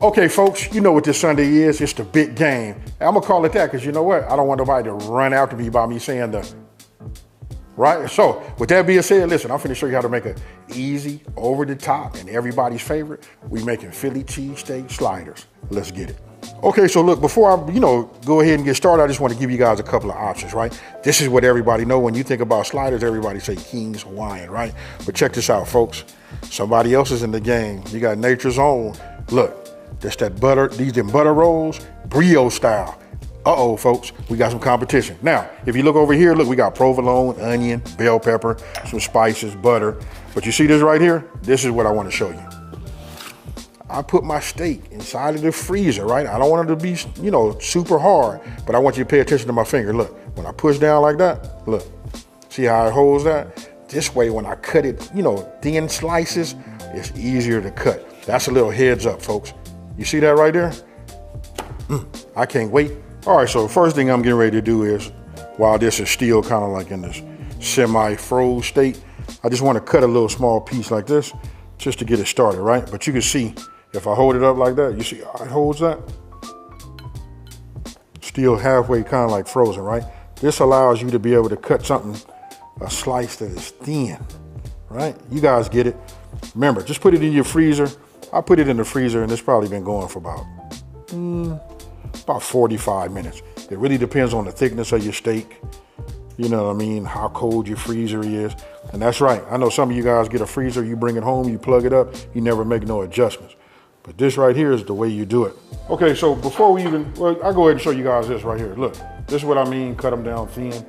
Okay, folks, you know what this Sunday is. It's the big game. I'm gonna call it that because you know what? I don't want nobody to run after me by me saying the, right? So with that being said, listen, I'm finna show you how to make an easy, over the top, and everybody's favorite. We making Philly cheesesteak sliders. Let's get it. Okay, so look, before I, go ahead and get started, I just want to give you guys a couple of options, right? This is what everybody know. When you think about sliders, everybody say King's Hawaiian, right? But check this out, folks. Somebody else is in the game. You got Nature's Own. Look. That's that butter, these them butter rolls, brioche style. Uh-oh, folks, we got some competition. Now, if you look over here, look, we got provolone, onion, bell pepper, some spices, butter. But you see this right here? This is what I want to show you. I put my steak inside of the freezer, right? I don't want it to be, super hard, but I want you to pay attention to my finger. Look, when I push down like that, look, see how it holds that? This way, when I cut it, thin slices, it's easier to cut. That's a little heads up, folks. You see that right there? I can't wait. All right, so the first thing I'm getting ready to do is, while this is still kind of like in this semi-froze state, I just want to cut a little small piece like this just to get it started, right? But you can see, if I hold it up like that, you see how it holds that? Still halfway kind of like frozen, right? This allows you to be able to cut something, a slice that is thin, right? You guys get it. Remember, just put it in your freezer. I put it in the freezer and it's probably been going for about 45 minutes. It really depends on the thickness of your steak. You know what I mean? How cold your freezer is. And that's right. I know some of you guys get a freezer, you bring it home, you plug it up, you never make no adjustments. But this right here is the way you do it. Okay, so before we even, I'll go ahead and show you guys this right here. Look, this is what I mean, cut them down thin.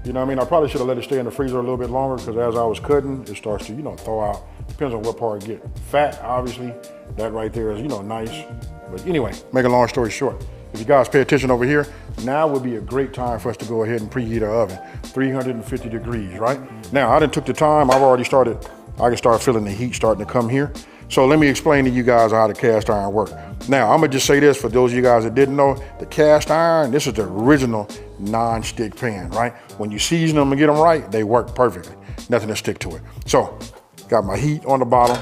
You know what I mean? I probably should have let it stay in the freezer a little bit longer because as I was cutting, it starts to, thaw out. Depends on what part you get. Fat, obviously, that right there is, nice. But anyway, make a long story short, if you guys pay attention over here, now would be a great time for us to go ahead and preheat our oven, 350 degrees, right? Now, I done took the time, I've already started, I can start feeling the heat starting to come here. So let me explain to you guys how the cast iron works. Now, I'm gonna just say this for those of you guys that didn't know, the cast iron, this is the original non-stick pan, right? When you season them and get them right, they work perfectly. Nothing to stick to it. So, got my heat on the bottom.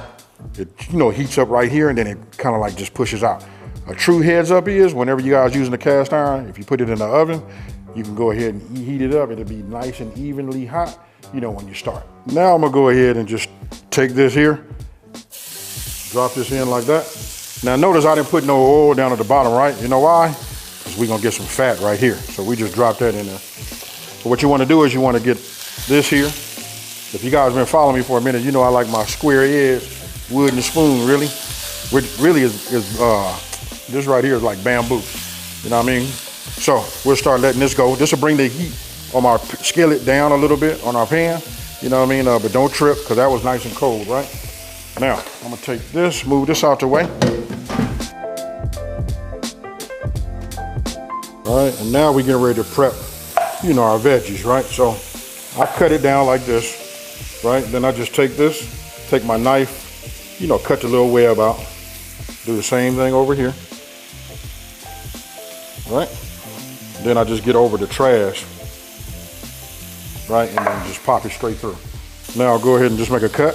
It, heats up right here and then it kind of like just pushes out. A true heads up is whenever you guys using the cast iron, if you put it in the oven, you can go ahead and heat it up. It'll be nice and evenly hot, when you start. Now I'm gonna go ahead and just take this here, drop this in like that. Now notice I didn't put no oil down at the bottom, right? You know why? Because we're gonna get some fat right here. So we just drop that in there. So what you wanna do is you wanna get this here. If you guys been following me for a minute, you know I like my square edge wooden spoon, really. Which really is this right here is like bamboo. You know what I mean? So we'll start letting this go. This will bring the heat on our skillet down a little bit on our pan. You know what I mean? But don't trip, because that was nice and cold, right? Now, I'm gonna take this, move this out the way. All right, and now we're getting ready to prep, our veggies, right? So I cut it down like this. Right, then I just take this, take my knife, cut the little web out. Do the same thing over here. Right? Then I just get over the trash. Right, and then just pop it straight through. Now I'll go ahead and just make a cut.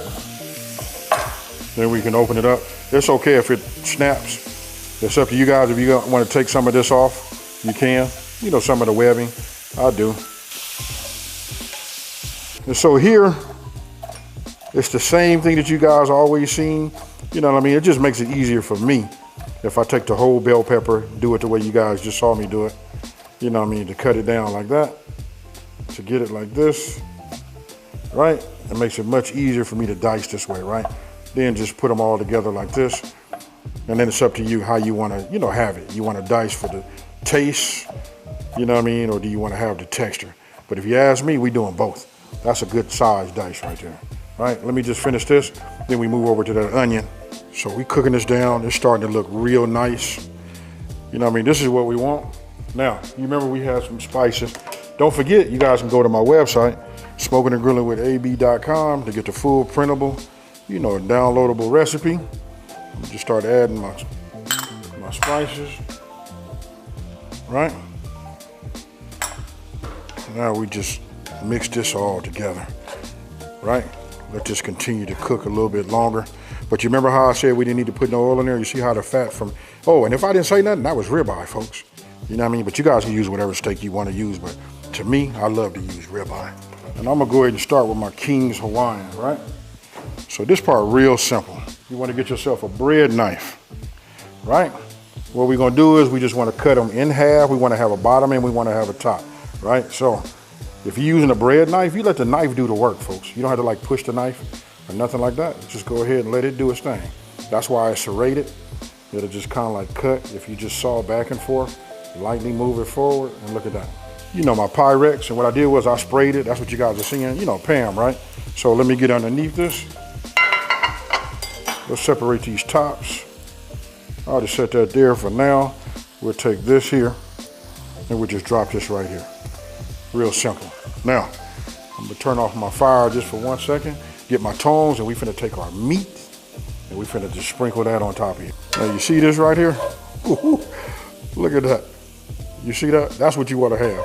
Then we can open it up. It's okay if it snaps. It's up to you guys. If you want to take some of this off, you can. Some of the webbing, I do. And so here, it's the same thing that you guys always seen. You know what I mean? It just makes it easier for me if I take the whole bell pepper, do it the way you guys just saw me do it. You know what I mean? To cut it down like that, to get it like this, right? It makes it much easier for me to dice this way, right? Then just put them all together like this. And then it's up to you how you want to, have it. You want to dice for the taste, you know what I mean? Or do you want to have the texture? But if you ask me, we doing both. That's a good size dice right there. All right, let me just finish this, then we move over to that onion. So we cooking this down, it's starting to look real nice. You know what I mean? This is what we want. Now, you remember we have some spices. Don't forget, you guys can go to my website, smokingandgrillingwithab.com, to get the full printable, downloadable recipe. Just start adding my spices, right? Now we just mix this all together, right? Let this continue to cook a little bit longer. But you remember how I said we didn't need to put no oil in there? You see how the fat from Oh, and if I didn't say nothing, that was ribeye, folks. You know what I mean? But you guys can use whatever steak you want to use, but to me, I love to use ribeye. And I'm gonna go ahead and start with my King's Hawaiian, right? So this part real simple. You wanna get yourself a bread knife, right? What we're gonna do is we just wanna cut them in half. We wanna have a bottom and we wanna have a top, right? So if you're using a bread knife, you let the knife do the work, folks. You don't have to like push the knife or nothing like that. Just go ahead and let it do its thing. That's why it's serrated. It'll just kind of like cut. If you just saw back and forth, lightly move it forward, and look at that. You know my Pyrex, and what I did was I sprayed it. That's what you guys are seeing, you know, Pam, right? So let me get underneath this. Let's separate these tops. I'll just set that there for now. We'll take this here, and we'll just drop this right here. Real simple. Now, I'm gonna turn off my fire just for 1 second, get my tongs, and we finna take our meat, and we finna just sprinkle that on top of it. Now you see this right here? Ooh, look at that. You see that? That's what you wanna have.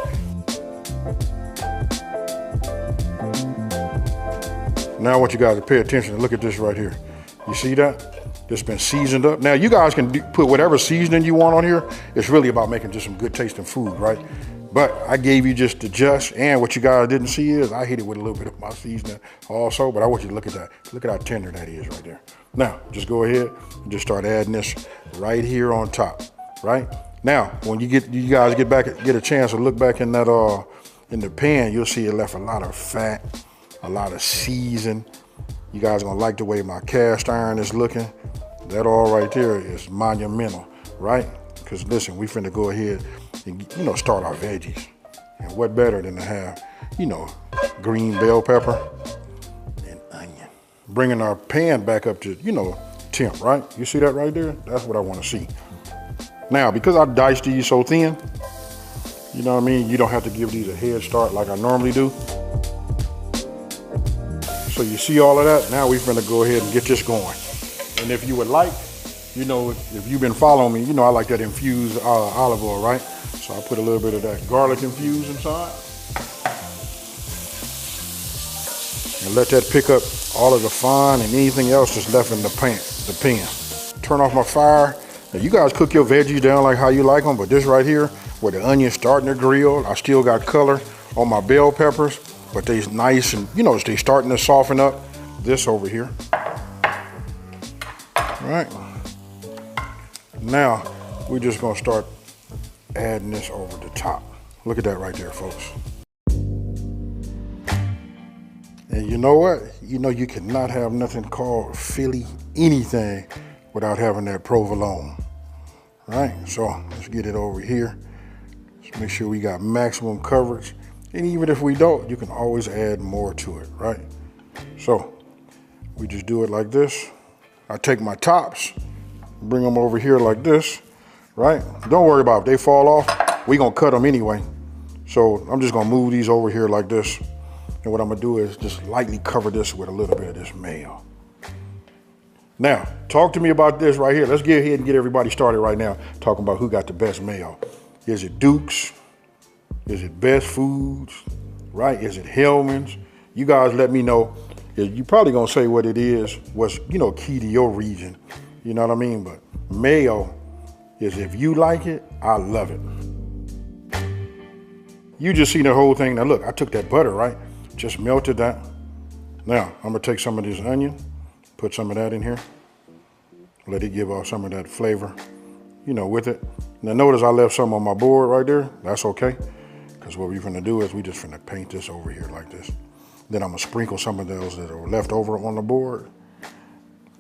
Now I want you guys to pay attention and look at this right here. You see that? It's been seasoned up. Now you guys can put whatever seasoning you want on here. It's really about making just some good tasting food, right? But I gave you just the just, and what you guys didn't see is I hit it with a little bit of my seasoning also, but I want you to look at that. Look at how tender that is right there. Now, just go ahead and just start adding this right here on top, right? Now, when you guys get a chance to look back in that in the pan, you'll see it left a lot of fat, a lot of season. You guys are gonna like the way my cast iron is looking. That all right there is monumental, right? Because listen, we finna go ahead and, you know, start our veggies. And what better than to have, you know, green bell pepper and onion. Bringing our pan back up to, you know, temp, right? You see that right there? That's what I wanna see. Now, because I diced these so thin, you know what I mean? You don't have to give these a head start like I normally do. So you see all of that? Now we're gonna go ahead and get this going. And if you would like, you know, if you've been following me, you know I like that infused olive oil, right? So I put a little bit of that garlic infused inside. And let that pick up all of the fine and anything else that's left in the pan. Turn off my fire. Now you guys cook your veggies down like how you like them, but this right here, where the onion's starting to grill, I still got color on my bell peppers, but they's nice and, you know, they starting to soften up. This over here. All right. Now, we're just gonna start adding this over the top. Look at that right there, folks. And you know what? You know you cannot have nothing called Philly anything without having that provolone. All right, so let's get it over here. Let's make sure we got maximum coverage. And even if we don't, you can always add more to it, right? So we just do it like this. I take my tops, bring them over here like this, right? Don't worry about it. If they fall off, we gonna cut them anyway. So I'm just gonna move these over here like this. And what I'm gonna do is just lightly cover this with a little bit of this mayo. Now, talk to me about this right here. Let's get ahead and get everybody started right now, talking about who got the best mayo. Is it Duke's? Is it Best Foods? Right? Is it Hellman's? You guys let me know. You're probably gonna say what it is, what's, you know, key to your region. You know what I mean? But mayo is, if you like it, I love it. You just see the whole thing. Now look, I took that butter, right? Just melted that. Now, I'm gonna take some of this onion, put some of that in here. Let it give off some of that flavor, you know, with it. Now notice I left some on my board right there. That's okay. Because what we're gonna do is we just gonna paint this over here like this. Then I'm gonna sprinkle some of those that are left over on the board.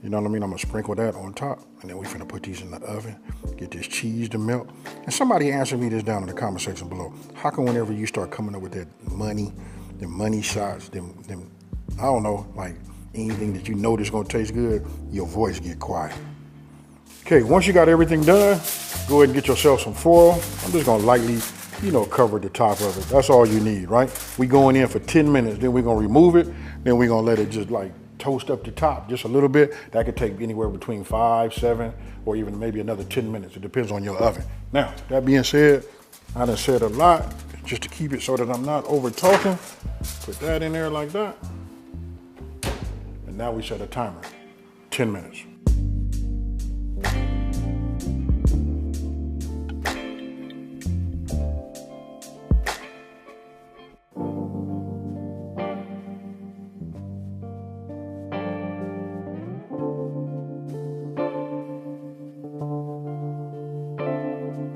You know what I mean? I'm gonna sprinkle that on top, and then we're gonna put these in the oven, get this cheese to melt. And somebody answer me this down in the comment section below. How come whenever you start coming up with that money shots, them I don't know, like anything that you know that's gonna taste good, your voice get quiet. Okay, once you got everything done, go ahead and get yourself some foil. I'm just gonna lightly, you know, cover the top of it. That's all you need, right? We going in for 10 minutes, then we're gonna remove it, then we're gonna let it just like toast up the top just a little bit. That could take anywhere between 5, 7, or even maybe another 10 minutes. It depends on your oven. Now, that being said, I done said a lot, just to keep it so that I'm not over talking. Put that in there like that. And now we set a timer, 10 minutes.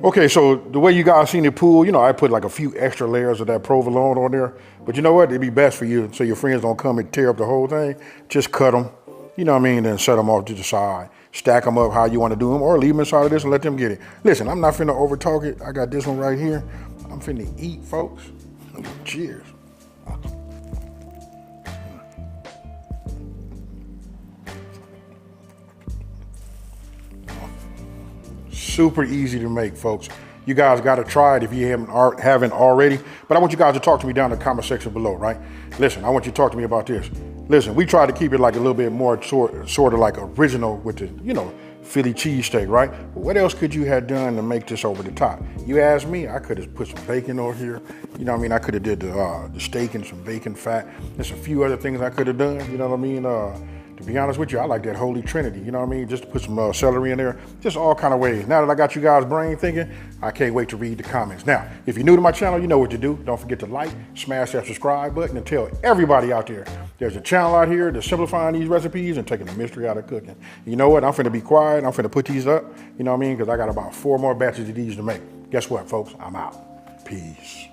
Okay, so the way you guys seen it pool, you know, I put like a few extra layers of that provolone on there. But you know what? It'd be best for you so your friends don't come and tear up the whole thing. Just cut them, you know what I mean, then set them off to the side. Stack them up how you want to do them, or leave them inside of this and let them get it. Listen, I'm not finna over talk it. I got this one right here. I'm finna eat, folks. Cheers. Super easy to make, folks. You guys got to try it if you haven't already. But I want you guys to talk to me down in the comment section below, right? Listen, I want you to talk to me about this. Listen, we tried to keep it like a little bit more sort of like original with the, you know, Philly cheesesteak, right? But what else could you have done to make this over the top? You asked me, I could have put some bacon over here. You know what I mean? I could have did the steak and some bacon fat. There's a few other things I could have done, you know what I mean? To be honest with you, I like that holy trinity, you know what I mean? Just to put some celery in there, just all kind of ways. Now that I got you guys' brain thinking, I can't wait to read the comments. Now, if you're new to my channel, you know what to do. Don't forget to like, smash that subscribe button, and tell everybody out there there's a channel out here that's simplifying these recipes and taking the mystery out of cooking. You know what? I'm finna be quiet. I'm finna put these up, you know what I mean? Because I got about 4 more batches of these to make. Guess what, folks? I'm out. Peace.